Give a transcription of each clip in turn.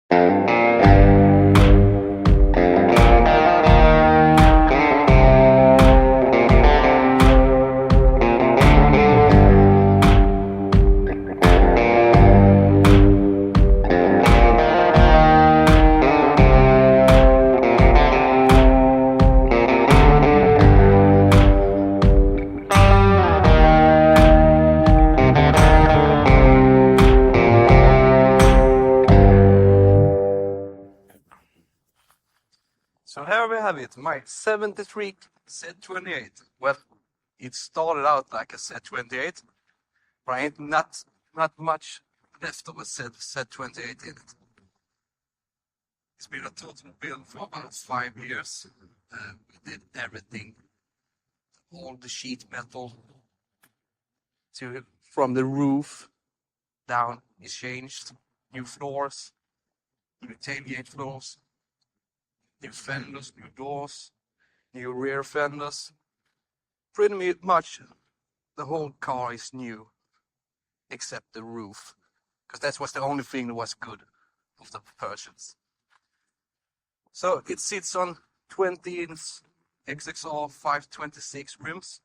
So here we have it, my 73 Z28. Well, it started out like a Z28, but ain't not much left of a Z28 in it. It's been a total build for about 5 years. We did everything, all the sheet metal from the roof down is changed, new floors, new tailgate floors, new fenders, new doors, new rear fenders. Pretty much the whole car is new, except the roof, because that was the only thing that was good of the purchase. So it sits on 20-inch XXR 526 rims.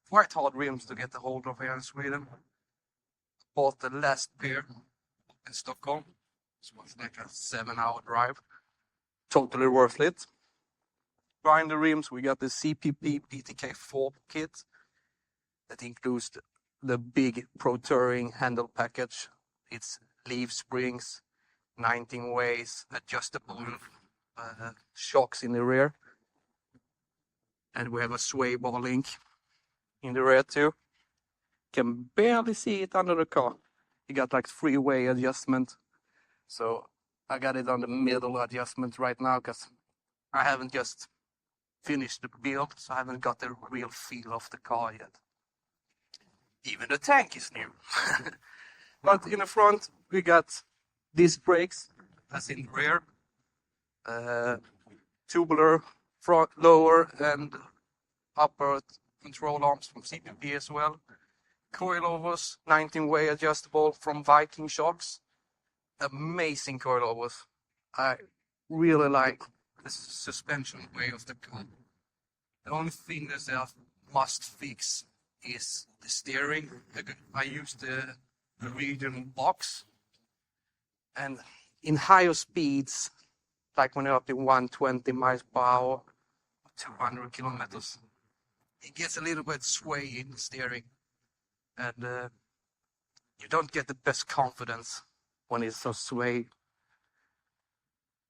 Quite hard rims to get a hold of here in Sweden. Bought the last pair in Stockholm. It was like a 7-hour drive. Totally worth it. Behind the rims we got the CPP PTK4 kit that includes the big Pro Touring handle package. It's leaf springs, 19 ways, adjustable shocks in the rear, and we have a sway bar link in the rear too. Can barely see it under the car. You got like 3-way adjustment, so I got it on the middle adjustment right now because I haven't just finished the build, so I haven't got the real feel of the car yet. Even the tank is new. But in the front we got disc brakes, as in the rear, tubular front, lower and upper control arms from CPP as well. Coilovers, 19-way adjustable from Viking shocks. Amazing coilovers. I really like the suspension way of the car. The only thing that I must fix is the steering. I use the regional box, and in higher speeds, like when you're up to 120 miles per hour, 200 kilometers, it gets a little bit sway in the steering, and you don't get the best confidence when it's so sway.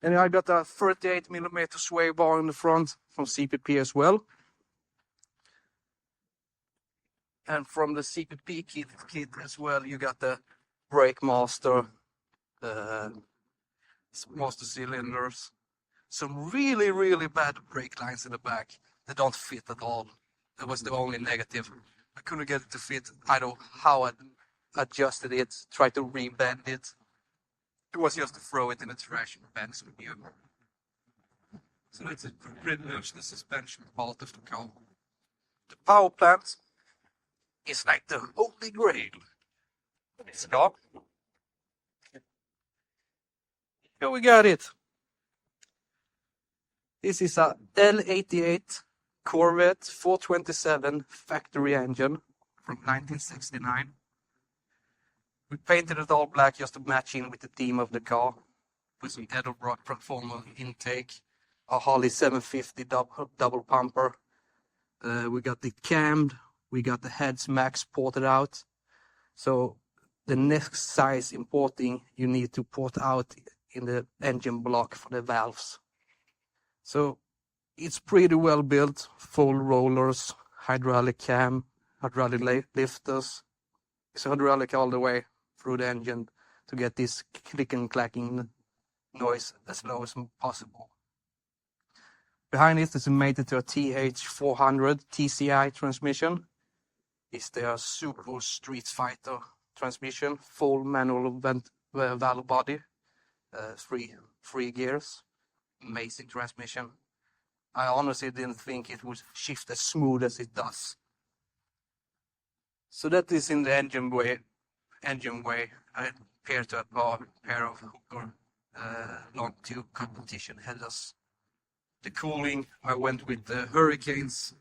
And I got a 38mm sway bar in the front from CPP as well. And from the CPP kit as well, you got the brake master, master cylinders, some really bad brake lines in the back that don't fit at all. That was the only negative. I couldn't get it to fit. I don't know how I adjusted it, tried to re-bend it. It was just to throw it in the trash and bend with you. So that's pretty much the suspension part of the car. The power plant is like the holy grail in this car. Here we got it. This is a L88 Corvette 427 factory engine from 1969. We painted it all black just to match in with the theme of the car. With some Edelbrock Performer intake, a Harley 750 double pumper. We got the cammed, we got the heads max ported out. So the next size importing, you need to port out in the engine block for the valves. So it's pretty well built, full rollers, hydraulic cam, hydraulic lifters. It's hydraulic all the way through the engine to get this click and clacking noise as low as possible. Behind it is mated to a TH400 TCI transmission. It's their super Street Fighter transmission, full manual valve body, three gears, amazing transmission. I honestly didn't think it would shift as smooth as it does. So that is in the engine way. paired to a pair of hooker long tube competition headers. The cooling, I went with the Hurricanes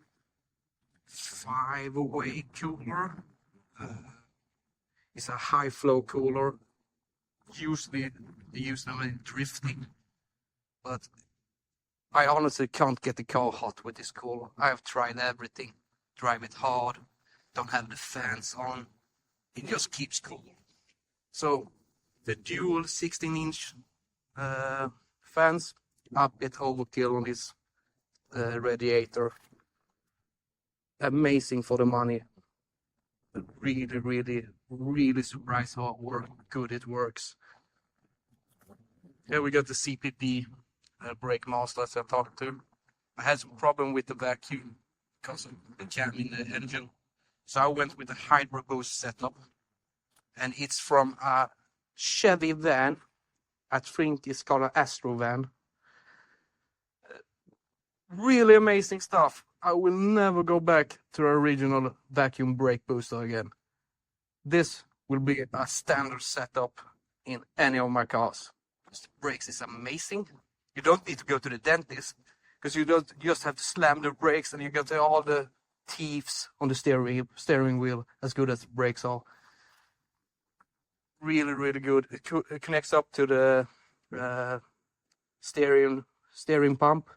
5-way cooler. It's a high flow cooler. Usually they use them in drifting, but I honestly can't get the car hot with this cooler. I have tried everything. Drive it hard, don't have the fans on. It just keeps cool. So the dual 16-inch fans, a bit overkill on this radiator. Amazing for the money. Really surprised how good it works. Here we got the CPP brake master as I talked to. I had some problem with the vacuum because of the jam in the engine. So I went with the Hydro Boost setup. And it's from a Chevy van. I think it's called an Astro van. Really amazing stuff. I will never go back to the original vacuum brake booster again. This will be a standard setup in any of my cars. The brakes is amazing. You don't need to go to the dentist because you just have to slam the brakes and you get all the teeth on the steering wheel as good as the brakes are. Really good. It connects up to the steering pump.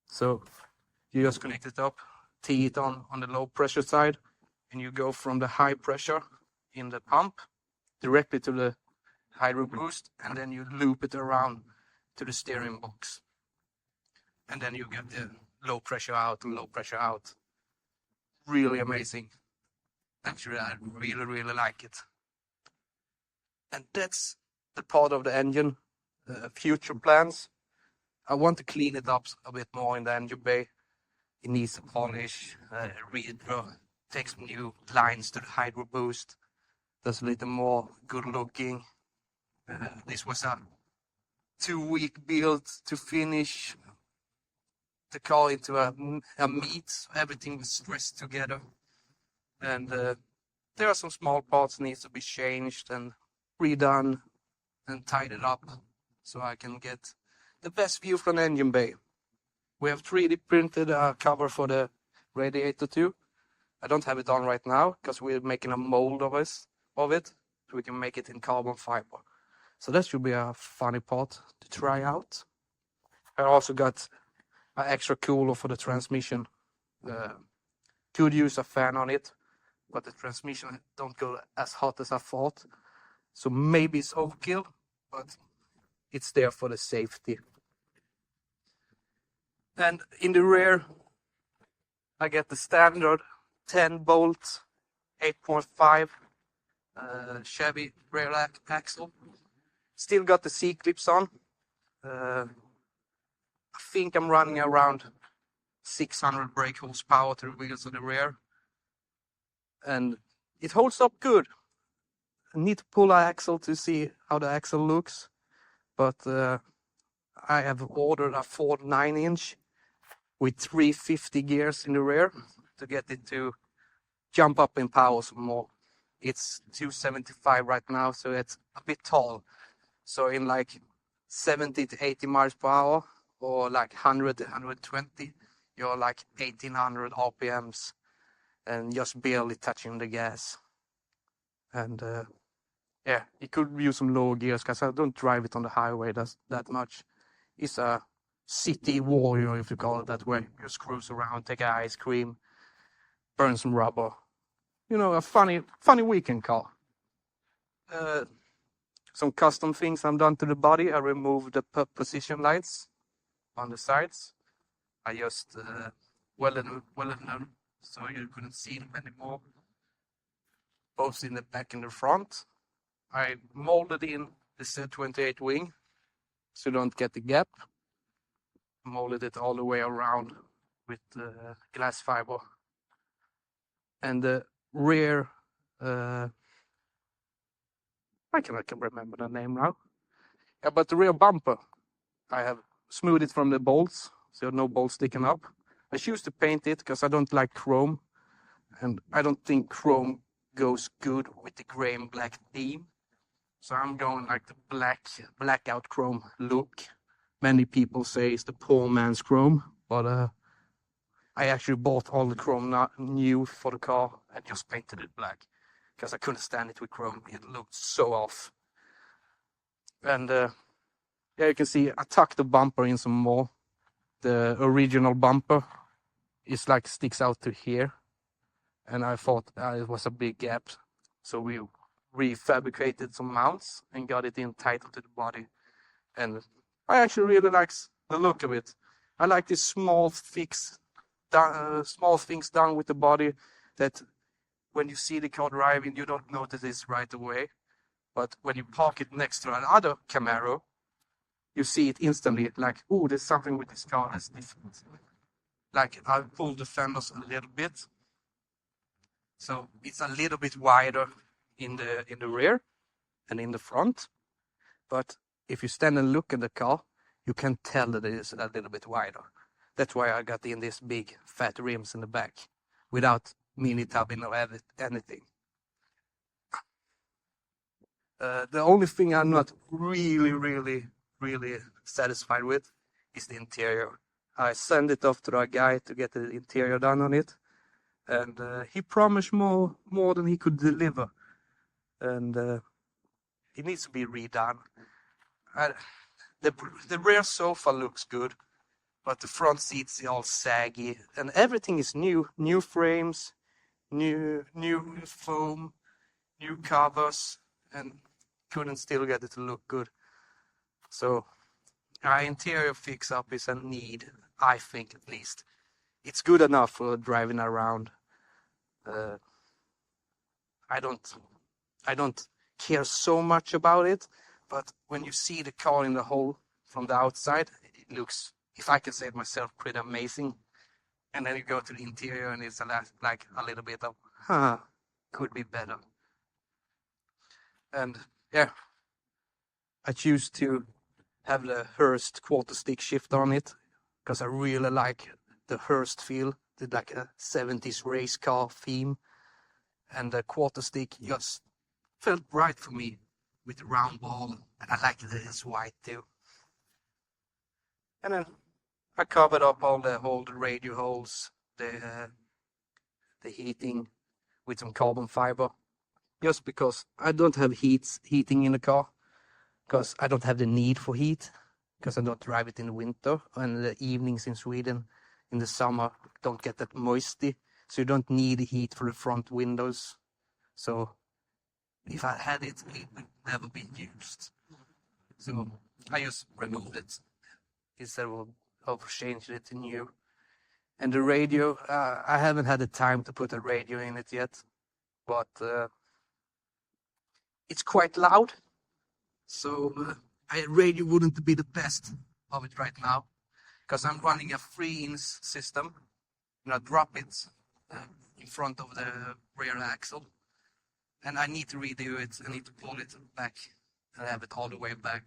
So you just connect it up, tee it on the low pressure side, and you go from the high pressure in the pump directly to the Hydro Boost, and then you loop it around to the steering box. And then you get the low pressure out and low pressure out. Really amazing. Actually, I really like it. And that's the part of the engine. Future plans. I want to clean it up a bit more in the engine bay. It needs a polish, take some new lines to the Hydro Boost. That's a little more good looking. This was a 2-week build to finish the car into a meet. So everything was stressed together. And there are some small parts needs to be changed and redone and tidied up so I can get the best view from the engine bay. We have 3D printed a cover for the radiator too. I don't have it on right now because we're making a mold of it so we can make it in carbon fiber. So that should be a funny part to try out. I also got an extra cooler for the transmission. Could use a fan on it, but the transmission don't go as hot as I thought. So maybe it's overkill, but it's there for the safety. And in the rear, I get the standard 10-bolt, 8.5 Chevy rear axle. Still got the C-clips on. I think I'm running around 600 brake horsepower to the wheels of the rear. And it holds up good. I need to pull an axle to see how the axle looks. But I have ordered a Ford 9-inch with 350 gears in the rear to get it to jump up in power some more. It's 275 right now, so it's a bit tall. So in like 70 to 80 miles per hour or like 100 to 120, you're like 1800 RPMs and just barely touching the gas. And yeah, it could use some lower gears because I don't drive it on the highway that much. It's a city warrior, if you call it that way. Just cruise around, take an ice cream, burn some rubber. You know, a funny weekend car. Some custom things I've done to the body. I removed the position lights on the sides. I just welded them so you couldn't see them anymore. Both in the back and the front. I molded in the Z28 wing so you don't get the gap. Molded it all the way around with glass fiber. And the rear, I can remember the name now. Yeah, but the rear bumper, I have smoothed it from the bolts, so no bolts sticking up. I choose to paint it because I don't like chrome, and I don't think chrome goes good with the gray and black theme. So I'm going like the blackout chrome look. Many people say it's the poor man's chrome, but I actually bought all the chrome new for the car and just painted it black because I couldn't stand it with chrome. It looked so off. And yeah, you can see I tucked the bumper in some more. The original bumper is like sticks out to here, and I thought it was a big gap, so we refabricated some mounts and got it in tight to the body. And I actually really like the look of it. I like these small things done with the body that when you see the car driving, you don't notice this right away. But when you park it next to another Camaro, you see it instantly, like, oh, there's something with this car that's different. Like, I pulled the fenders a little bit, so it's a little bit wider in the rear and in the front. But if you stand and look at the car, you can tell that it is a little bit wider. That's why I got in these big fat rims in the back, without mini tubbing or anything. The only thing I'm not really satisfied with is the interior. I sent it off to a guy to get the interior done on it, and he promised more than he could deliver, and it needs to be redone. The rear sofa looks good, but the front seats are all saggy, and everything is new frames, new foam, new covers, and couldn't still get it to look good. So our interior fix up is a need, I think, at least. It's good enough for driving around. I don't care so much about it, but when you see the car in the whole from the outside, it looks, if I can say it myself, pretty amazing. And then you go to the interior and it's like a little bit of, could be better. And yeah, I choose to have the Hurst quarter stick shifter on it because I really like the Hurst feel, like a 70s race car theme. And the quarter stick just felt right for me with the round ball, and I like that it's white too. And then I covered up all the radio holes, the heating with some carbon fiber, just because I don't have heating in the car, because I don't have the need for heat, because I don't drive it in the winter, and the evenings in Sweden in the summer don't get that moisty, so you don't need heat for the front windows. So if I had it, it would never be used. So I just removed it instead of changing it to new. And the radio, I haven't had the time to put a radio in it yet, but it's quite loud. So radio wouldn't be the best of it right now, because I'm running a 3-inch system, and I drop it in front of the rear axle, and I need to redo it. I need to pull it back and have it all the way back,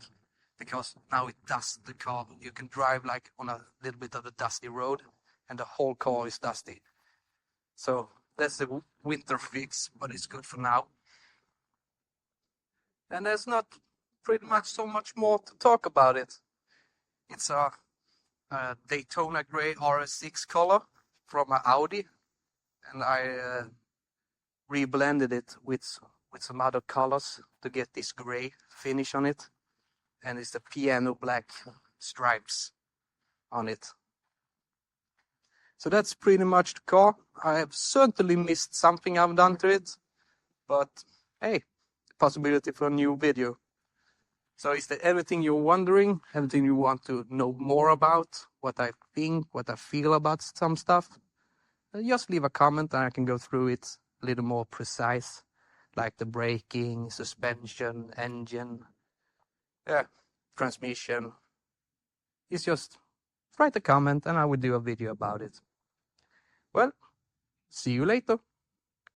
because now it dusts the car. You can drive like on a little bit of a dusty road, and the whole car is dusty. So that's the winter fix, but it's good for now. And there's not pretty much so much more to talk about it. It's a Daytona Gray RS6 color from an Audi, and I reblended it with some other colors to get this gray finish on it, and it's the piano black stripes on it. So that's pretty much the car. I have certainly missed something I've done to it, but hey, possibility for a new video. So is there anything you're wondering, anything you want to know more about, what I think, what I feel about some stuff? Just leave a comment and I can go through it a little more precise, like the braking, suspension, engine, transmission. It's just write a comment and I will do a video about it. Well, see you later.